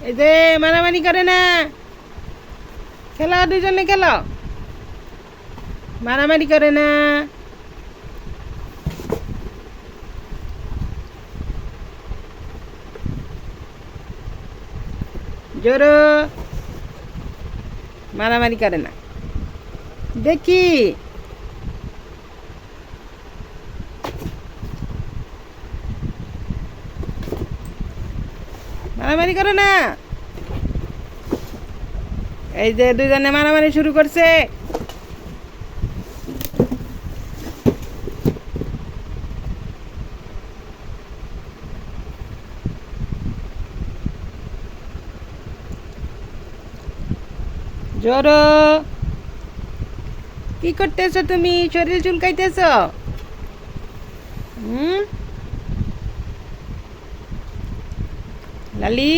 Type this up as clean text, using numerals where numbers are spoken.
এই যে মারামারি করে না, খেলো দুজনে খেলো, মারামারি করে না। জোরো, মারামারি করে না দেখি। মারামারি করে না। এই যে দুজনে মারামারি শুরু করছে। জোরো, কি করতেছো তুমি? শরীর চুলকাইতেছ? হুম, লালি।